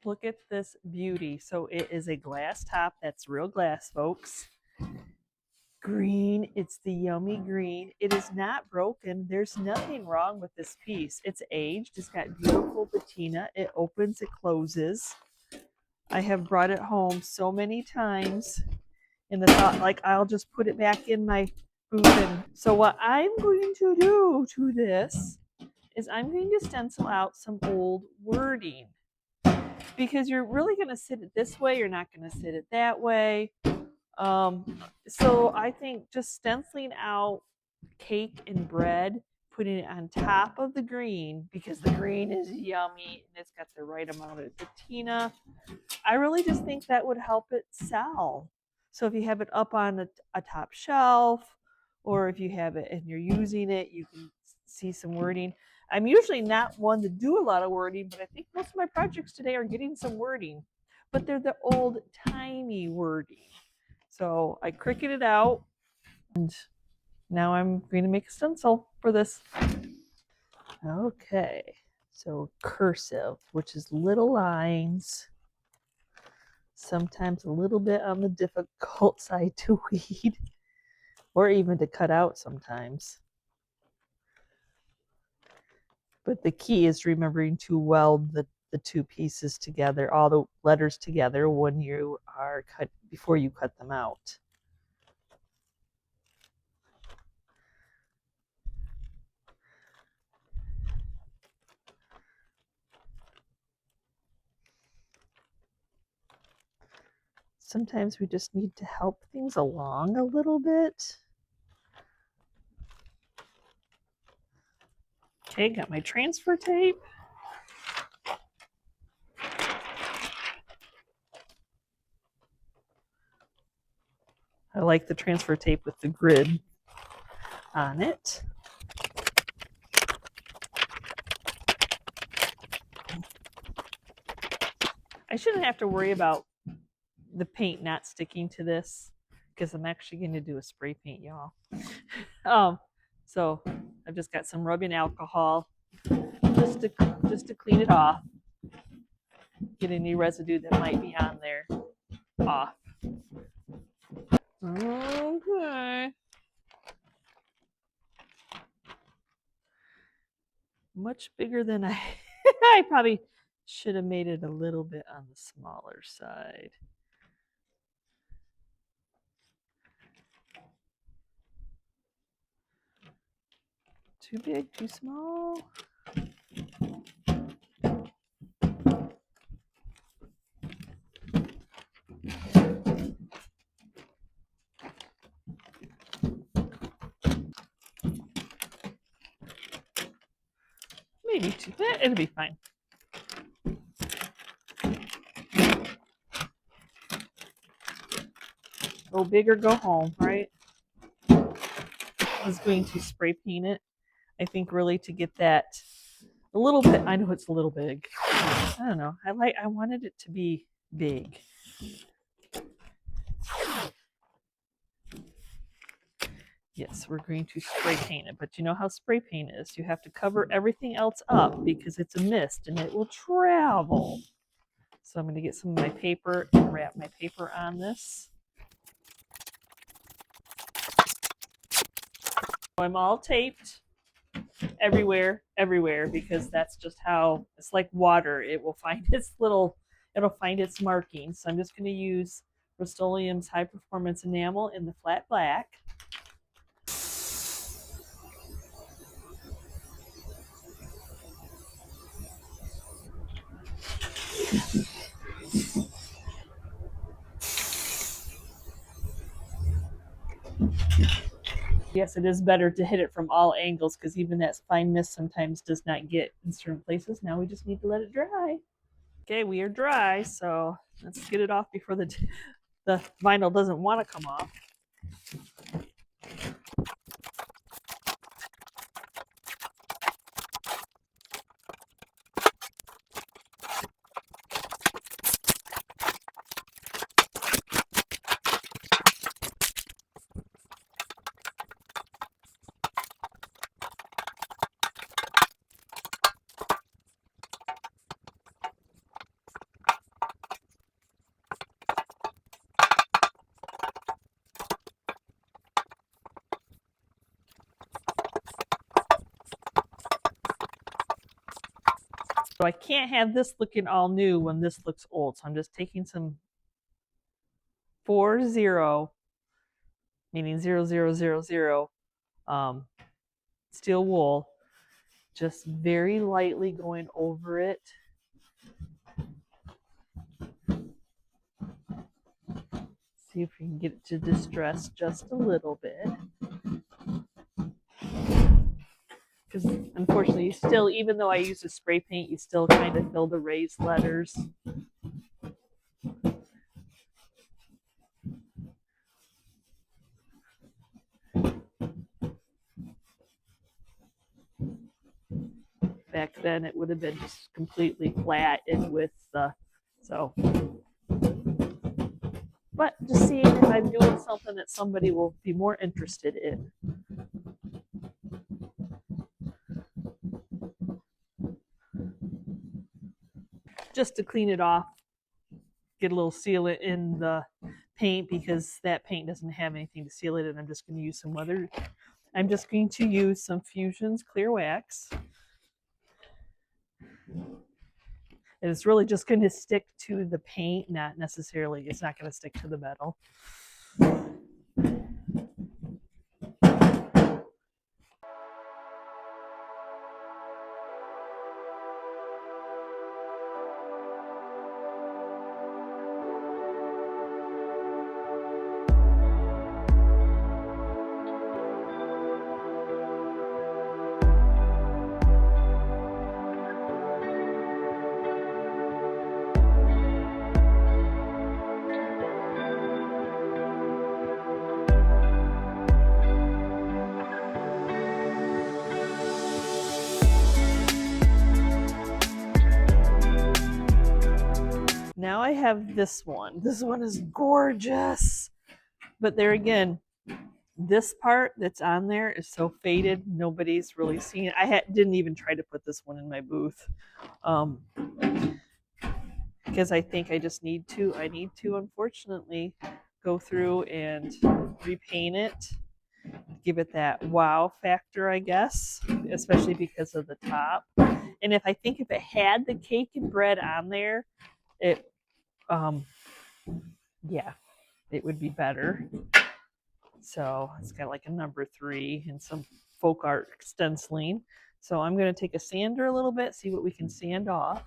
Look at this beauty. So it is a glass top. That's real glass, folks. Green. It's the yummy green. It is not broken. There's nothing wrong with this piece. It's aged. It's got beautiful patina. It opens, it closes. I have brought it home so many times in the thought, like, I'll just put it back in my booth. And so what I'm going to do to this is I'm going to stencil out some old wording, because you're really going to sit it this way. You're not going to sit it that way. So I think just stenciling out cake and bread, putting it on top of the green, because the green is yummy and it's got the right amount of patina. I really just think that would help it sell. So if you have it up on a top shelf, or if you have it and you're using it, you can see some wording. I'm usually not one to do a lot of wording, but I think most of my projects today are getting some wording, but they're the old timey wording. So I cricket it out, and now I'm going to make a stencil for this. Okay, so cursive, which is little lines, sometimes a little bit on the difficult side to read, or even to cut out sometimes. But the key is remembering to weld the two pieces together, all the letters together, when you are before you cut them out. Sometimes we just need to help things along a little bit. Okay, got my transfer tape. I like the transfer tape with the grid on it. I shouldn't have to worry about the paint not sticking to this, because I'm actually going to do a spray paint, y'all. So I've just got some rubbing alcohol just to clean it off, get any residue that might be on there off. Okay. Much bigger than I probably should have made it a little bit on the smaller side. Too big, too small. Maybe too big. It'll be fine. Go big or go home, right? I was going to spray paint it, I think, really to get that a little bit. I know it's a little big. I don't know. I wanted it to be big. Yes, we're going to spray paint it, but you know how spray paint is. You have to cover everything else up because it's a mist and it will travel. So I'm going to get some of my paper and wrap my paper on this. I'm all taped everywhere, because that's just how, it's like water. It will find it'll find its markings. So I'm just going to use Rust-Oleum's High Performance Enamel in the flat black. Yes, it is better to hit it from all angles, because even that fine mist sometimes does not get in certain places. Now we just need to let it dry. Okay, we are dry, so let's get it off before the vinyl doesn't want to come off. So I can't have this looking all new when this looks old. So I'm just taking some 40, meaning 0000, steel wool, just very lightly going over it. See if we can get it to distress just a little bit. Because unfortunately, you still, even though I use a spray paint, you still kind of feel the raised letters. Back then, it would have been just completely flat and with the, so. But just seeing if I'm doing something that somebody will be more interested in. Just to clean it off, get a little sealant in the paint because that paint doesn't have anything to seal it, and I'm just going to use some weather. I'm just going to use some Fusion's clear wax. And it's really just going to stick to the paint, not necessarily, it's not going to stick to the metal. Now I have this one. This one is gorgeous. But there again, this part that's on there is so faded, nobody's really seen it. I didn't even try to put this one in my booth. Because I think I just need to, unfortunately, go through and repaint it. Give it that wow factor, I guess, especially because of the top. And if it had the cake and bread on there, it yeah, it would be better. So it's got like a number 3 and some folk art stenciling. So I'm going to take a sander a little bit, see what we can sand off.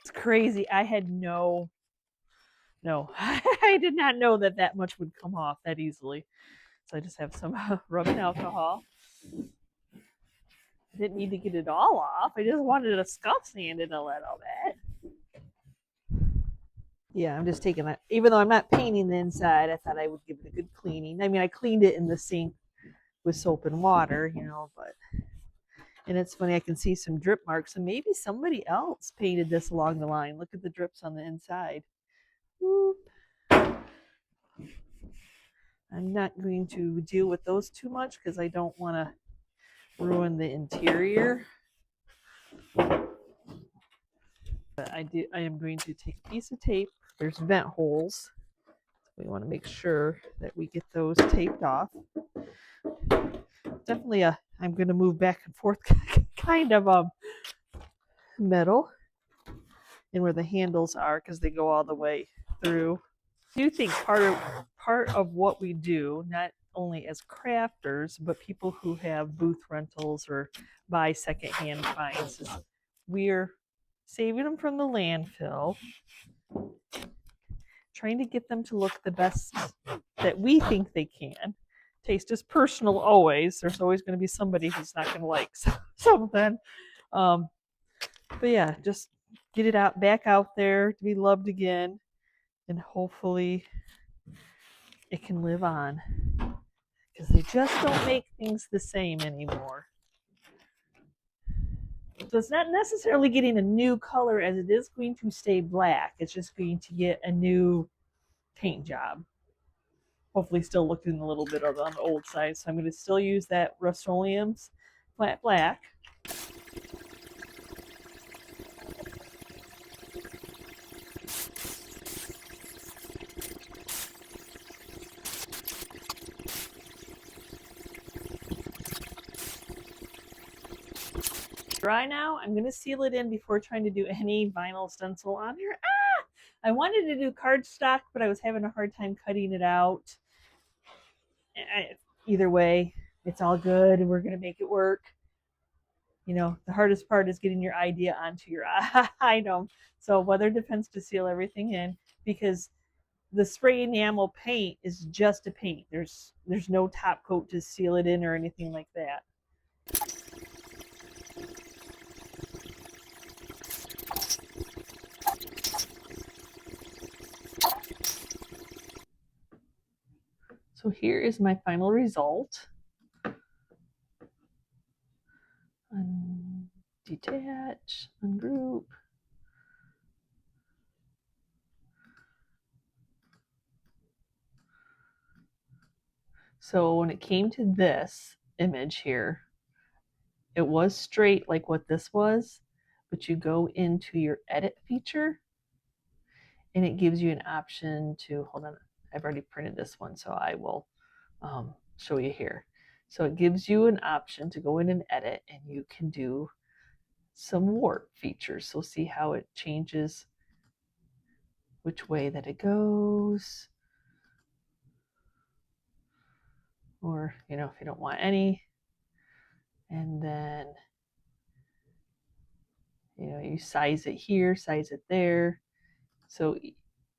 It's crazy. I had no, I did not know that much would come off that easily. So I just have some rubbing alcohol. I didn't need to get it all off. I just wanted to scuff sand it a little bit. Yeah, I'm just taking it. Even though I'm not painting the inside, I thought I would give it a good cleaning. I mean, I cleaned it in the sink with soap and water, but. And it's funny, I can see some drip marks, and maybe somebody else painted this along the line. Look at the drips on the inside. Whoop. I'm not going to deal with those too much because I don't want to ruin the interior. But I am going to take a piece of tape. There's vent holes. We want to make sure that we get those taped off. Definitely I'm going to move back and forth kind of metal, and where the handles are, because they go all the way through. I do think part of what we do, not only as crafters, but people who have booth rentals or buy secondhand finds, is we're saving them from the landfill, trying to get them to look the best that we think they can. Taste is personal always. There's always going to be somebody who's not going to like something. But yeah, just get it back out there to be loved again, and hopefully it can live on, because they just don't make things the same anymore. So it's not necessarily getting a new color, as it is going to stay black. It's just going to get a new paint job. Hopefully still looking a little bit on the old side. So I'm going to still use that Rust-Oleum's flat black. dry now. I'm going to seal it in before trying to do any vinyl stencil on here. I wanted to do cardstock, but I was having a hard time cutting it out. Either way, it's all good, and we're going to make it work. You know, the hardest part is getting your idea onto your item. So weather defense to seal everything in, because the spray enamel paint is just a paint. There's no top coat to seal it in or anything like that. So here is my final result. Detach, ungroup. So when it came to this image here, it was straight like what this was, but you go into your edit feature and it gives you an option to, hold on, I've already printed this one, so I will show you here. So it gives you an option to go in and edit, and you can do some warp features. So see how it changes which way that it goes. Or, you know, if you don't want any. And then, you know, you size it here, size it there. So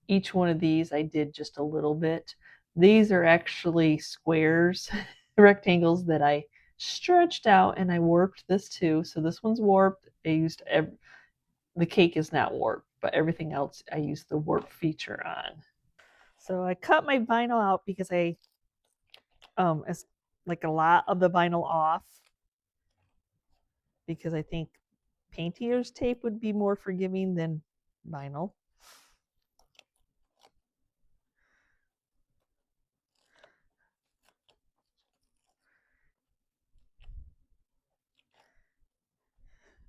each one of these I did just a little bit. These are actually squares, rectangles that I stretched out, and I warped this too. So this one's warped. I used the cake is not warped, but everything else I used the warp feature on. So I cut my vinyl out because I it's like a lot of the vinyl off, because I think paintier's tape would be more forgiving than vinyl.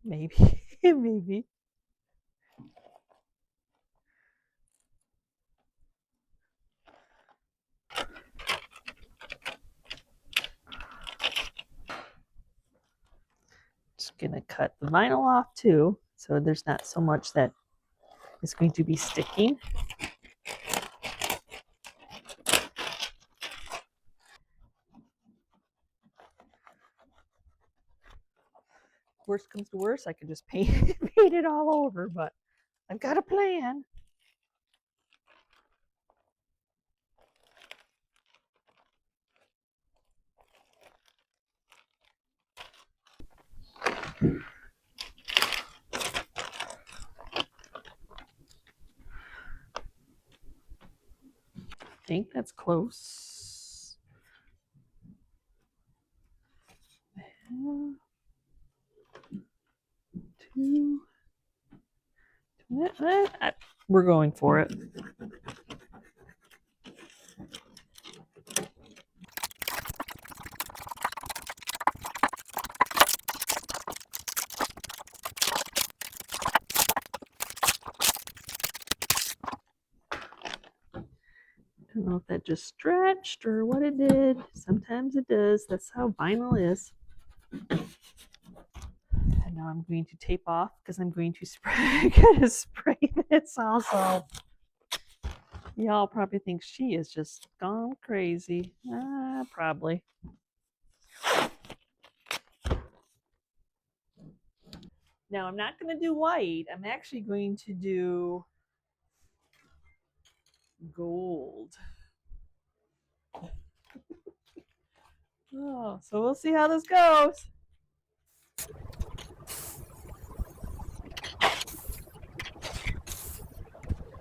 Maybe, maybe. Just gonna cut the vinyl off too, so there's not so much that is going to be sticking. Worst comes to worst, I could just paint it all over, but I've got a plan. I think that's close. Two. We're going for it. I don't know if that just stretched or what it did. Sometimes it does. That's how vinyl is. And now I'm going to tape off because I'm going to spray this also. Y'all probably think she is just gone crazy. Probably. Now I'm not going to do white. I'm actually going to do gold. Oh, so we'll see how this goes.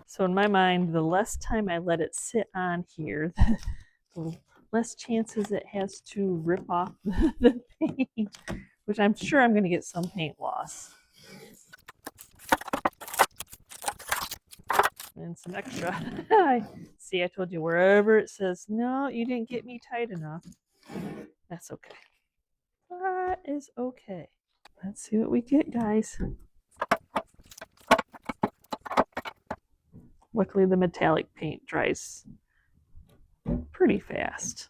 So in my mind, the less time I let it sit on here, the less chances it has to rip off the paint, which I'm sure I'm going to get some paint loss. And some extra. See, I told you, wherever it says, no, you didn't get me tight enough, that's okay. That is okay. Let's see what we get, guys. Luckily, the metallic paint dries pretty fast.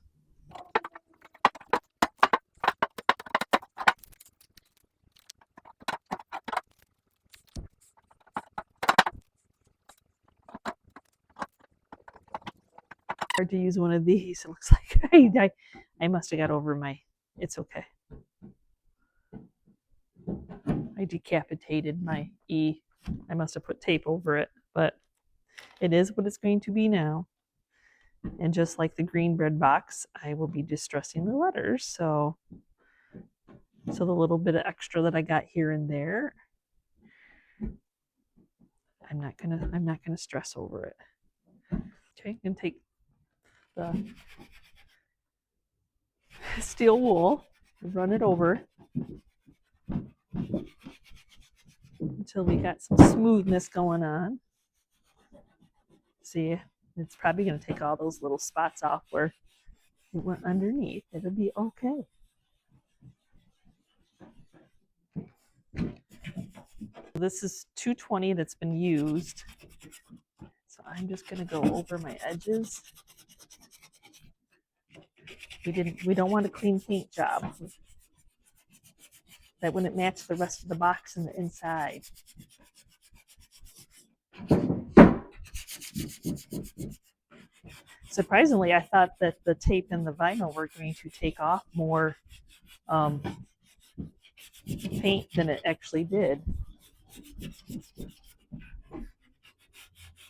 Hard to use one of these. It looks like I must have got over my, it's okay. I decapitated my E. I must have put tape over it, but it is what it's going to be now. And just like the green bread box, I will be distressing the letters. So the little bit of extra that I got here and there, I'm not gonna stress over it. Okay, I'm gonna take the steel wool, run it over until we got some smoothness going on. See, it's probably gonna take all those little spots off where it went underneath. It'll be okay. This is 220 that's been used. So I'm just gonna go over my edges. We don't want a clean paint job. That wouldn't match the rest of the box and the inside. Surprisingly, I thought that the tape and the vinyl were going to take off more paint than it actually did.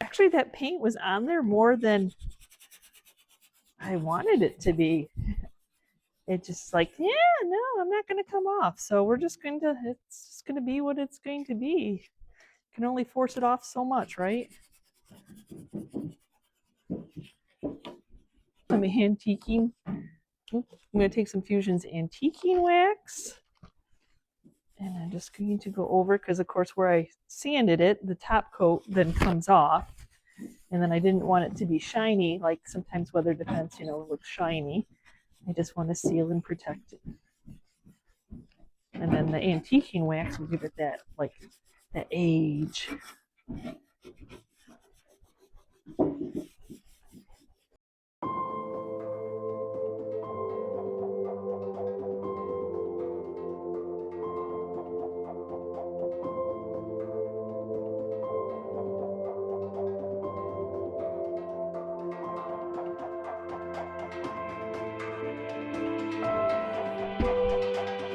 Actually, that paint was on there more than I wanted it to be. It just like, yeah, no, I'm not going to come off. So we're just going to, it's just going to be what it's going to be. You can only force it off so much, right? I'm antiquing. I'm going to take some Fusion's antiquing wax. And I'm just going to go over, because of course where I sanded it, the top coat then comes off. And then I didn't want it to be shiny, like sometimes weather depends, it looks shiny. I just want to seal and protect it. And then the antiquing wax will give it that, like, that age.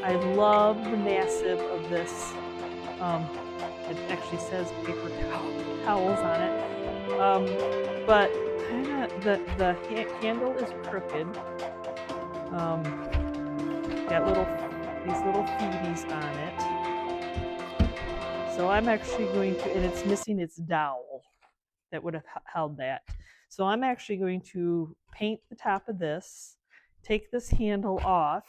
I love the massive of this. It actually says paper towels on it. But the handle is crooked. Got these little feeties on it. So I'm actually going to, and it's missing its dowel that would have held that. So I'm actually going to paint the top of this, take this handle off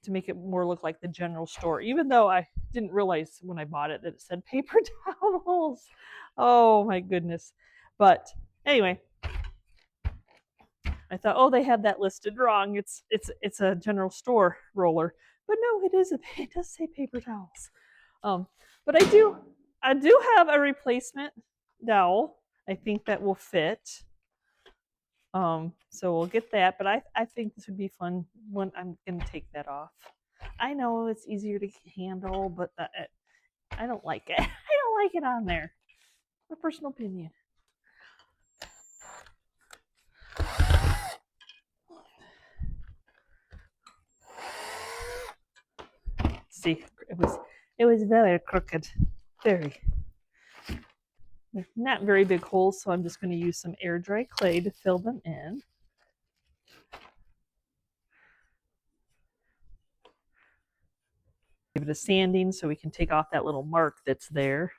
to make it more look like the general store, even though I didn't realize when I bought it that it said paper towels. Oh my goodness. But anyway, I thought, oh, they had that listed wrong. It's a general store roller. But no, it does say paper towels. But I do have a replacement dowel. I think that will fit. So we'll get that, but I think this would be fun when I'm gonna take that off. I know it's easier to handle, but I don't like it. I don't like it on there. My personal opinion. See, it was very crooked, very. They're not very big holes, so I'm just going to use some air dry clay to fill them in. Give it a sanding so we can take off that little mark that's there.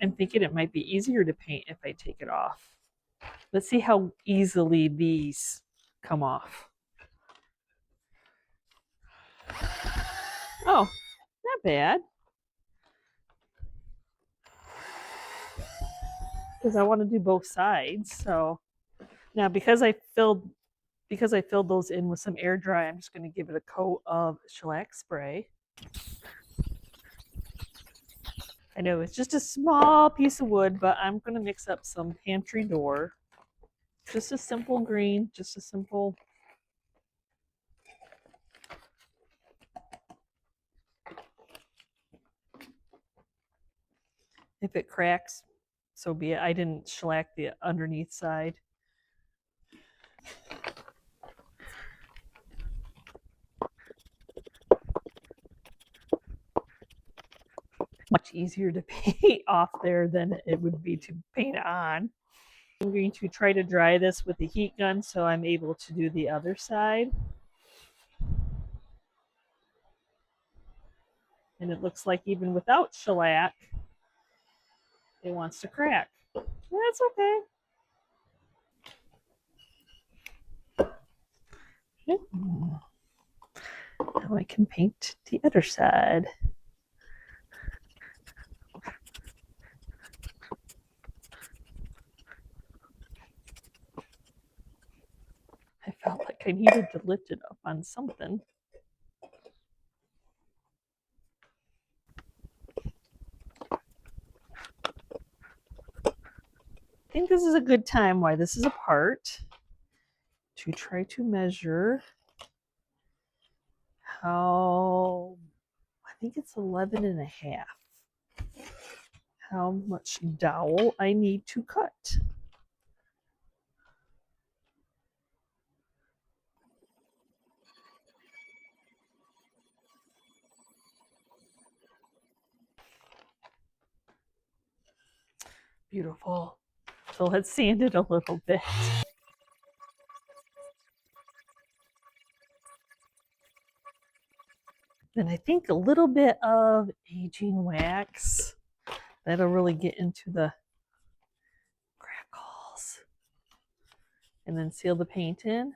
I'm thinking it might be easier to paint if I take it off. Let's see how easily these come off. Oh, not bad. Because I want to do both sides. So now because I filled those in with some air dry, I'm just going to give it a coat of shellac spray. I know it's just a small piece of wood, but I'm going to mix up some pantry door. Just a simple green, just a simple. If it cracks, so be it. I didn't shellac the underneath side. Much easier to paint off there than it would be to paint on. I'm going to try to dry this with the heat gun so I'm able to do the other side. And it looks like even without shellac, it wants to crack. That's okay. Now I can paint the other side. I felt like I needed to lift it up on something. I think this is a good time while this is apart to try to measure how, I think it's 11 and a half, how much dowel I need to cut. Beautiful. So let's sand it a little bit. Then I think a little bit of aging wax. That'll really get into the crackles. And then seal the paint in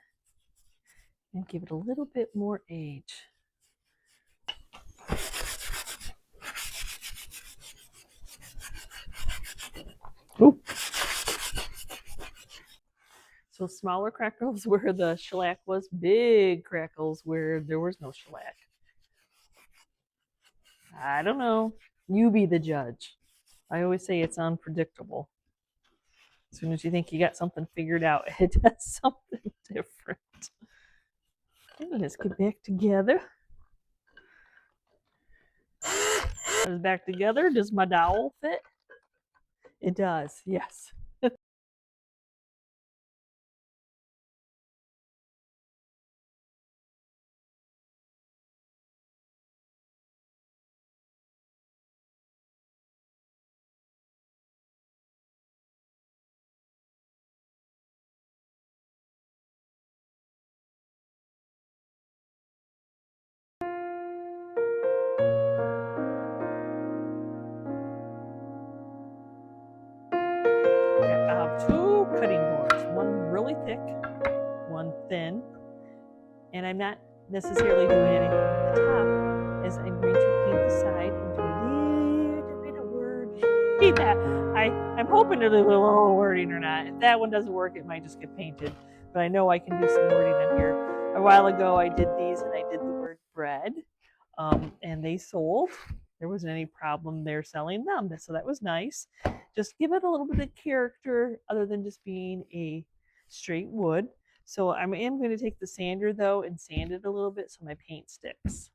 and give it a little bit more age. Ooh. So smaller crackles where the shellac was, big crackles where there was no shellac. I don't know. You be the judge. I always say it's unpredictable. As soon as you think you got something figured out, it does something different. Okay, let's get back together. Is back together. Does my dowel fit? It does, yes. Okay, I have two cutting boards, one really thick, one thin, and I'm not necessarily doing anything at the top, as I'm going to paint the side and do a little bit of wording. That I'm hoping to do a little wording or not. If that one doesn't work, it might just get painted. But I know I can do some wording in here. A while ago, I did these, and I did the word bread, and they sold. There wasn't any problem there selling them, so that was nice. Just give it a little bit of character, other than just being a straight wood. So I am going to take the sander though and sand it a little bit so my paint sticks.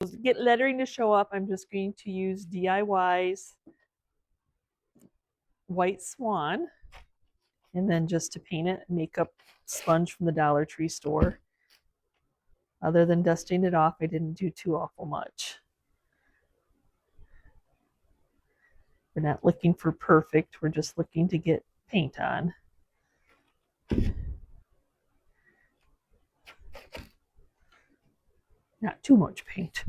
To get lettering to show up, I'm just going to use DIY's White Swan, and then just to paint it, makeup sponge from the Dollar Tree store. Other than dusting it off, I didn't do too awful much. We're not looking for perfect, we're just looking to get paint on. Not too much paint.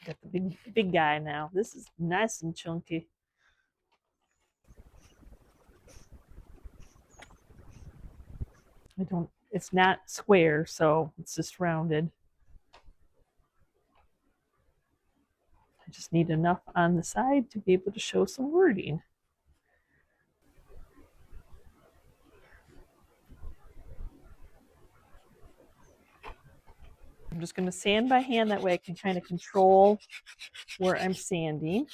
Got the big guy now. This is nice and chunky. It's not square, so it's just rounded. I just need enough on the side to be able to show some wording. I'm just going to sand by hand. That way I can kind of control where I'm sanding.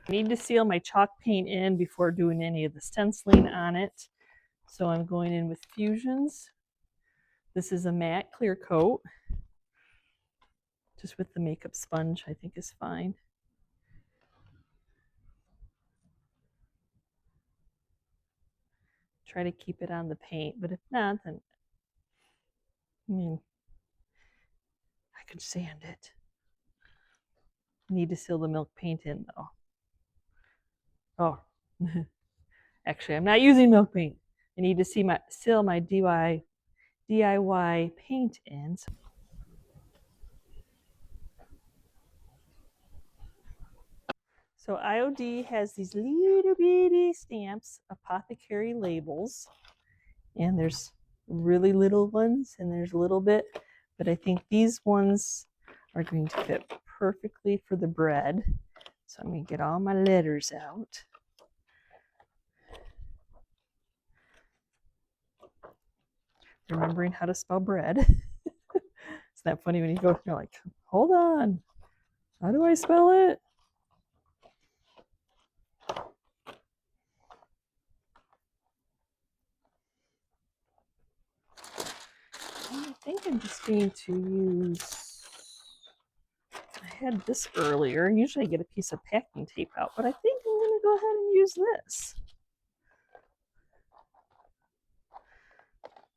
I need to seal my chalk paint in before doing any of the stenciling on it. So I'm going in with Fusions. This is a matte clear coat. Just with the makeup sponge, I think is fine. Try to keep it on the paint, but if not, then I mean, I could sand it. Need to seal the milk paint in though. Oh, actually, I'm not using milk paint. I need to seal my DIY paint in. So IOD has these little bitty stamps, apothecary labels, and there's really little ones and there's a little bit, but I think these ones are going to fit perfectly for the bread. So I'm going to get all my letters out. Remembering how to spell bread. Isn't that funny when you go, you're like, hold on, how do I spell it? I think I'm just going to use, I had this earlier. Usually I get a piece of packing tape out, but I think I'm going to go ahead and use this.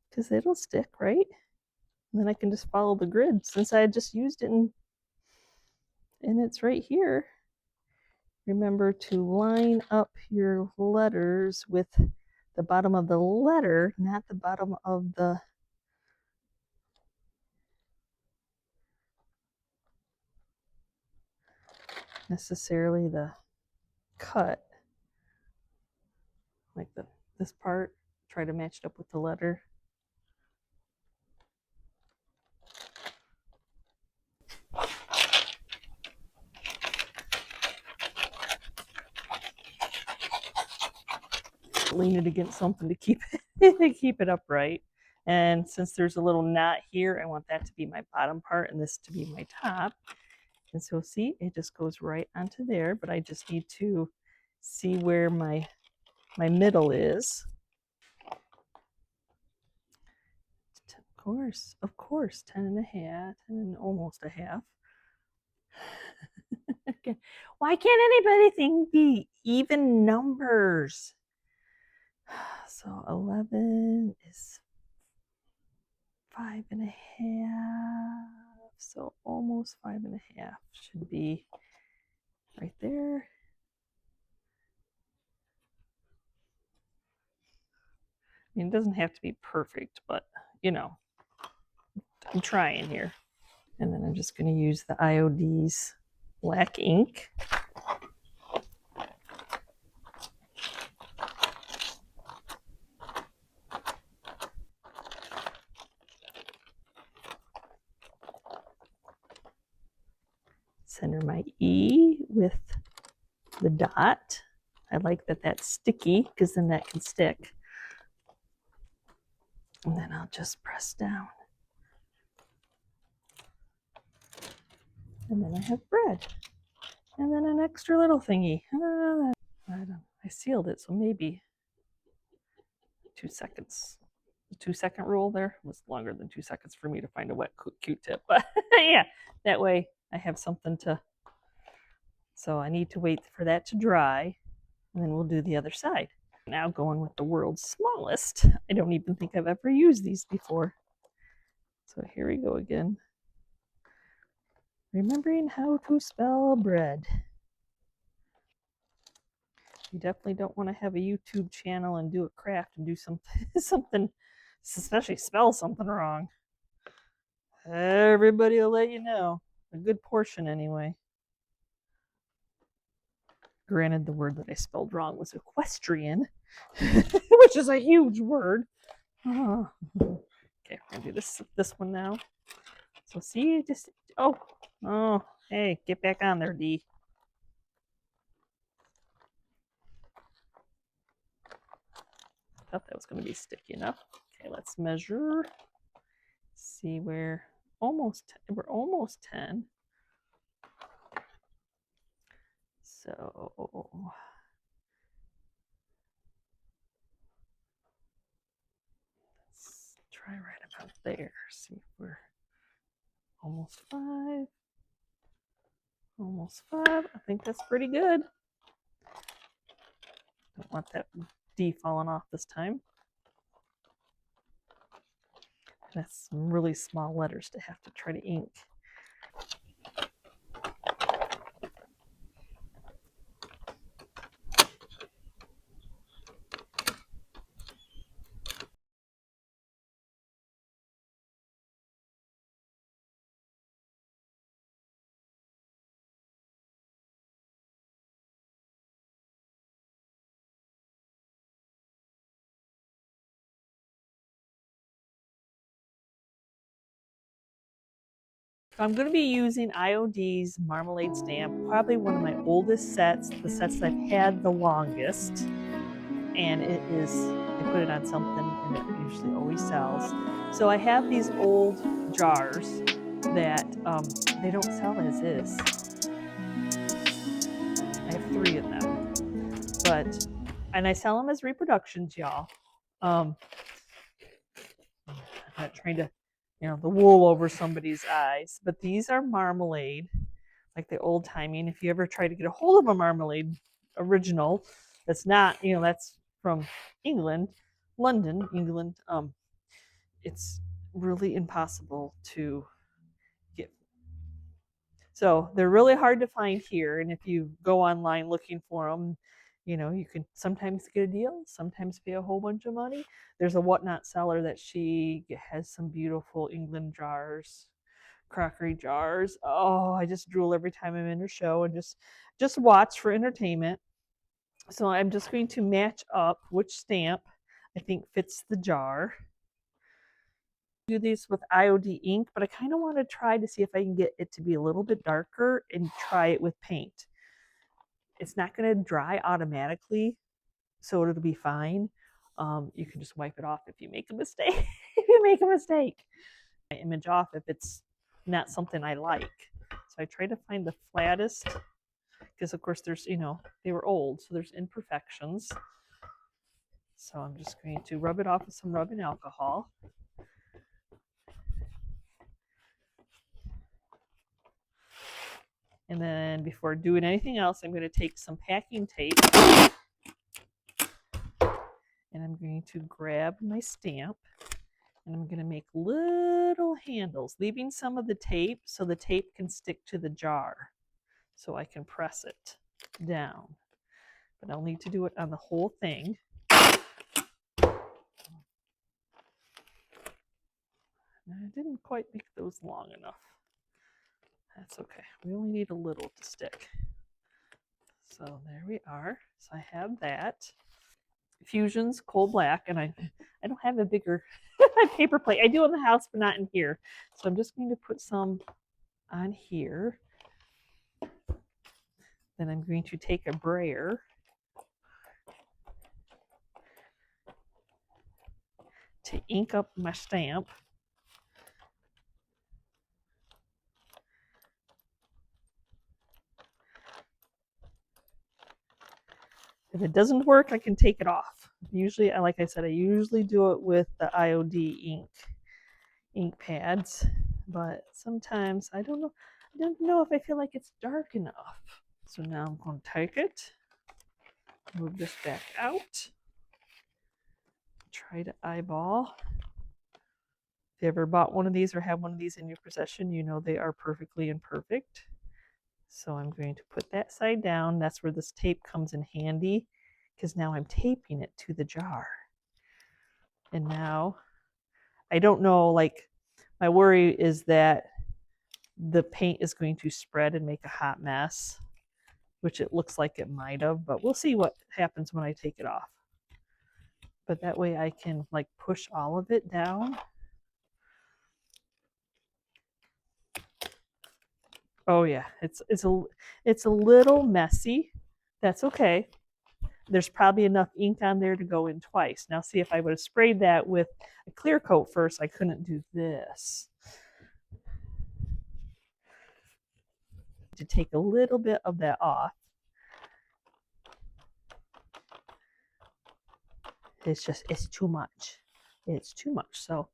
Because it'll stick, right? And then I can just follow the grid since I just used it and it's right here. Remember to line up your letters with the bottom of the letter, not the bottom of the necessarily the cut. Like this part, try to match it up with the letter. Lean it against something to keep it upright. And since there's a little knot here, I want that to be my bottom part and this to be my top. And so see, it just goes right onto there, but I just need to see where my middle is. Of course, 10 and a half, and almost a half. Okay. Why can't anybody think the even numbers? So 11 is 5 and a half. So almost 5 and a half should be right there. I mean, it doesn't have to be perfect, but you know, I'm trying here. And then I'm just going to use the IOD's black ink. Center my E with the dot. I like that that's sticky because then that can stick. And then I'll just press down. And then I have bread. And then an extra little thingy. I sealed it, so maybe 2 seconds. The 2-second rule there was longer than 2 seconds for me to find a wet Q-tip. But yeah, that way I have something to. So I need to wait for that to dry, and then we'll do the other side. Now going with the world's smallest. I don't even think I've ever used these before. So here we go again. Remembering how to spell bread. You definitely don't want to have a YouTube channel and do a craft and do something, especially spell something wrong. Everybody will let you know. A good portion anyway. Granted, the word that I spelled wrong was equestrian, which is a huge word. Oh, Okay, we're gonna do this one now. So see, just oh, hey, get back on there, D. Thought that was gonna be sticky enough. Okay, let's measure. See, we're almost 10. So let's try right about there. See if we're almost 5. Almost 5. I think that's pretty good. Don't want that D falling off this time. That's some really small letters to have to try to ink. I'm going to be using IOD's Marmalade stamp, probably one of my oldest sets, the sets I've had the longest. And it is, I put it on something and it usually always sells. So I have these old jars that they don't sell as is. I have 3 of them, and I sell them as reproductions, y'all. I'm not trying to, the wool over somebody's eyes, but these are Marmalade, like the old timey. And if you ever try to get a hold of a Marmalade original, that's not, that's from England, London, England. It's really impossible to get. So they're really hard to find here. And if you go online looking for them, you can sometimes get a deal, sometimes pay a whole bunch of money. There's a Whatnot seller that she has some beautiful England jars, crockery jars. Oh, I just drool every time I'm in her show and just watch for entertainment. So I'm just going to match up which stamp I think fits the jar. Do these with IOD ink, but I kind of want to try to see if I can get it to be a little bit darker and try it with paint. It's not going to dry automatically, so it'll be fine. You can just wipe it off if you make a mistake. My image off if it's not something I like. So I try to find the flattest, because of course there's, they were old, so there's imperfections. So I'm just going to rub it off with some rubbing alcohol. And then before doing anything else, I'm going to take some packing tape and I'm going to grab my stamp and I'm going to make little handles, leaving some of the tape so the tape can stick to the jar so I can press it down. But I'll need to do it on the whole thing. I didn't quite make those long enough. That's okay. We only need a little to stick. So there we are. So I have that. Fusion's coal black, and I don't have a bigger paper plate. I do in the house, but not in here. So I'm just going to put some on here. Then I'm going to take a brayer to ink up my stamp. If it doesn't work, I can take it off. Usually, like I said, I usually do it with the IOD ink pads, but sometimes I don't know if I feel like it's dark enough. So now I'm going to take it, move this back out, try to eyeball. If you ever bought one of these or have one of these in your possession, you know they are perfectly imperfect. So I'm going to put that side down. That's where this tape comes in handy, because now I'm taping it to the jar. And now, I don't know, like, my worry is that the paint is going to spread and make a hot mess, which it looks like it might have, but we'll see what happens when I take it off. But that way I can like push all of it down Oh yeah, it's a little messy. That's okay. There's probably enough ink on there to go in twice. Now see, if I would have sprayed that with a clear coat first, I couldn't do this. To take a little bit of that off. It's too much. It's too much. So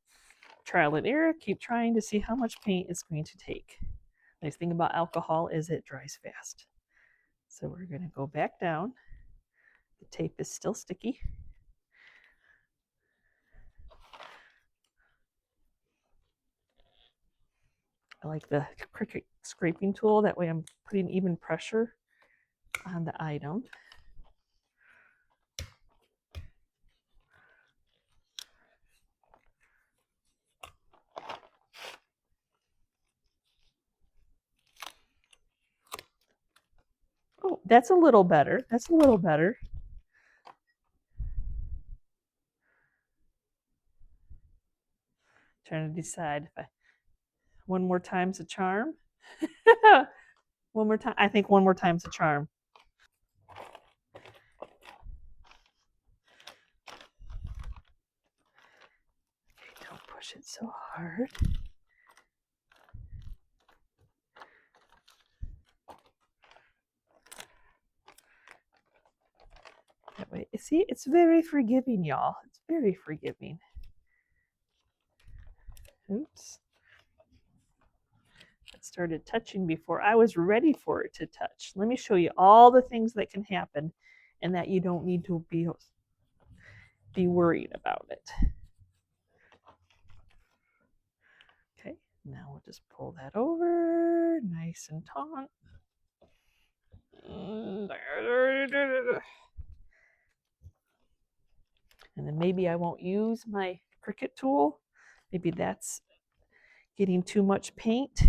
trial and error, keep trying to see how much paint it's going to take. Nice thing about alcohol is it dries fast. So we're going to go back down. The tape is still sticky. I like the Cricut scraping tool. That way I'm putting even pressure on the item. Oh, that's a little better. That's a little better. Trying to decide if one more time's a charm. One more time. I think one more time's a charm. Okay, don't push it so hard. That way, see, it's very forgiving, y'all. It's very forgiving. Oops. It started touching before I was ready for it to touch. Let me show you all the things that can happen and that you don't need to be worried about it. Okay, now we'll just pull that over, nice and taut. And then maybe I won't use my Cricut tool. Maybe that's getting too much paint.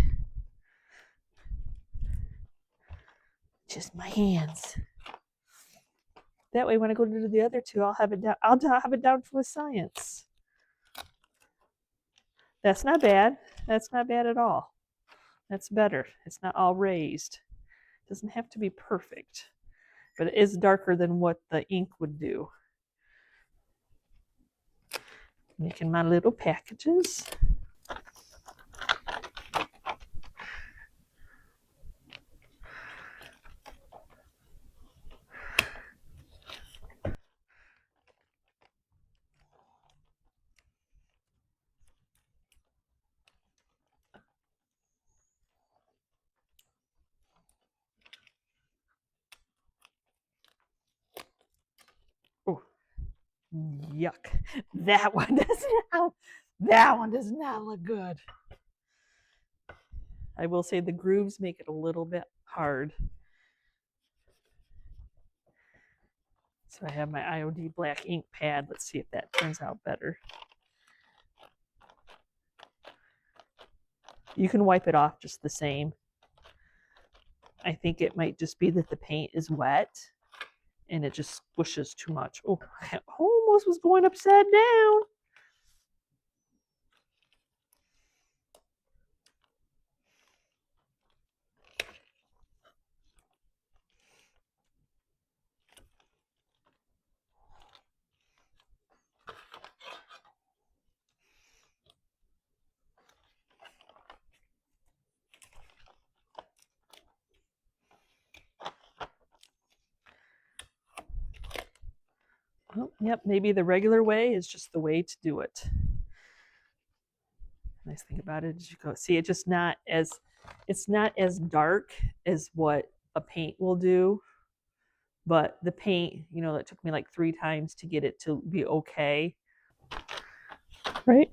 Just my hands. That way when I go to do the other two, I'll have it down. I'll have it down to a science. That's not bad. That's not bad at all. That's better. It's not all raised. It doesn't have to be perfect, but it is darker than what the ink would do. Making my little packages. Oh, yuck! That one does not look good. I will say the grooves make it a little bit hard. So I have my IOD black ink pad. Let's see if that turns out better. You can wipe it off just the same. I think it might just be that the paint is wet and it just squishes too much. Oh, I almost was going upside down. Oh, yep, maybe the regular way is just the way to do it. Nice thing about it is you go see it's not as dark as what a paint will do, but the paint, you know, that took me like 3 times to get it to be okay. Right?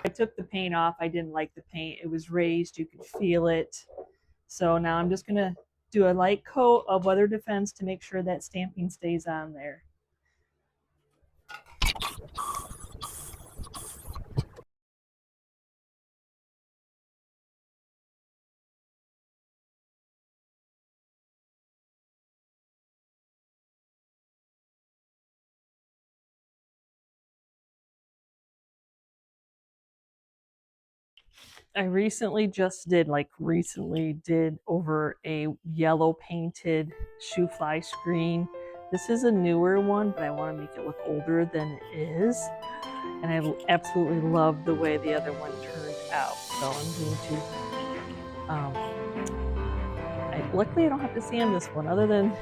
I took the paint off. I didn't like the paint. It was raised. You could feel it. So now I'm just going to do a light coat of weather defense to make sure that stamping stays on there. I recently did over a yellow painted shoe fly screen. This is a newer one, but I want to make it look older than it is. And I absolutely love the way the other one turned out. So I'm going to, luckily I don't have to sand this one other than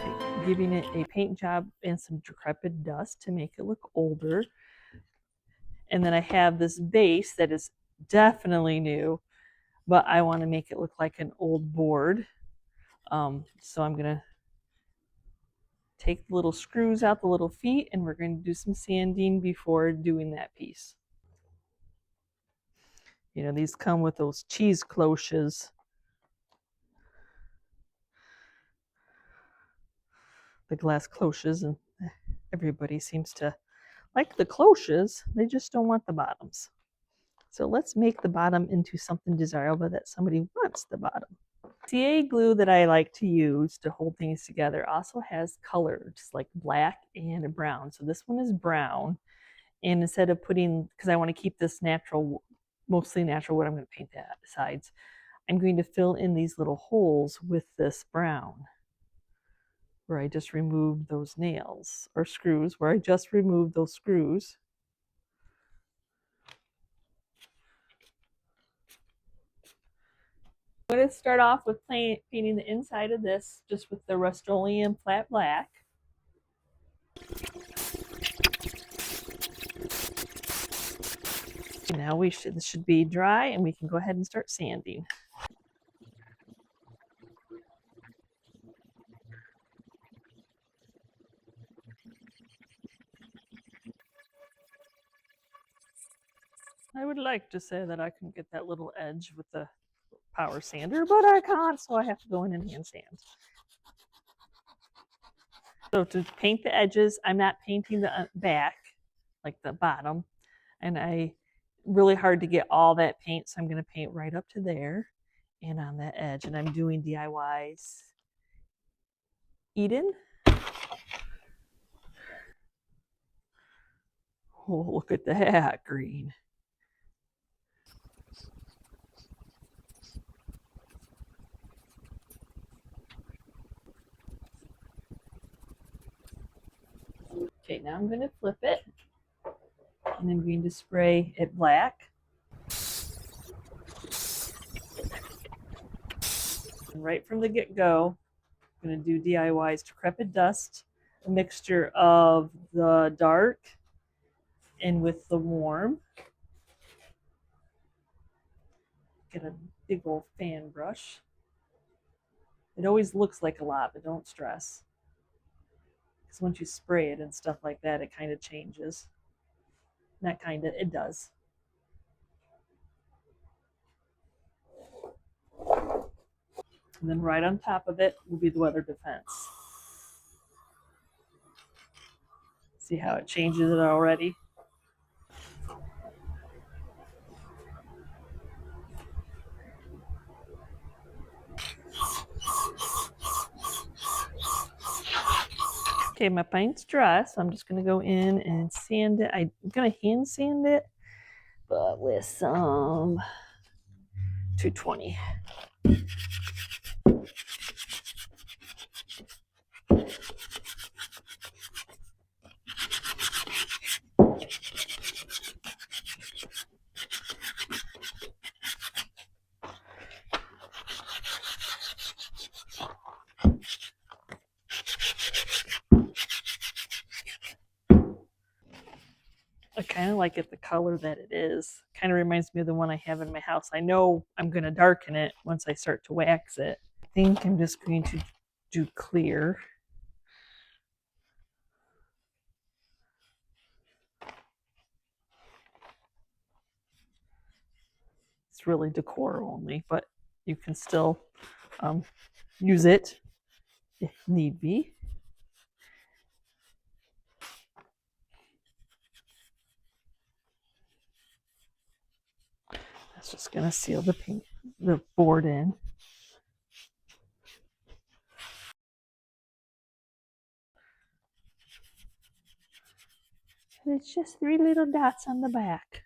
giving it a paint job and some decrepit dust to make it look older. And then I have this base that is definitely new, but I want to make it look like an old board. So I'm going to take the little screws out the little feet, and we're going to do some sanding before doing that piece. You know, these come with those cheese cloches. The glass cloches, and everybody seems to like the cloches. They just don't want the bottoms. So let's make the bottom into something desirable that somebody wants the bottom. CA glue that I like to use to hold things together also has colors like black and brown. So this one is brown. And instead of putting, because I want to keep this natural, mostly natural wood, I'm going to paint the sides. I'm going to fill in these little holes with this brown where I just removed those nails, or screws, where I just removed those screws. I'm going to start off with painting the inside of this just with the Rust-Oleum flat black. Now this should be dry, and we can go ahead and start sanding. I would like to say that I can get that little edge with the power sander, but I can't, so I have to go in and hand sand. So to paint the edges, I'm not painting the back, like the bottom, and really hard to get all that paint, so I'm going to paint right up to there and on that edge, and I'm doing DIYs. Eden. Oh, look at that green. Okay, now I'm going to flip it, and I'm going to spray it black. And right from the get-go, I'm going to do DIYs decrepit dust, a mixture of the dark and with the warm. Get a big old fan brush. It always looks like a lot, but don't stress. Because once you spray it and stuff like that, it kind of changes. Not kind of, it does. And then right on top of it will be the weather defense. See how it changes it already? Okay, my paint's dry, so I'm just going to go in and sand it. I'm going to hand sand it, but with some 220. I kind of like it the color that it is. Kind of reminds me of the one I have in my house. I know I'm going to darken it once I start to wax it. I think I'm just going to do clear. It's really decor only, but you can still use it if need be. That's just going to seal the board in. And it's just 3 little dots on the back.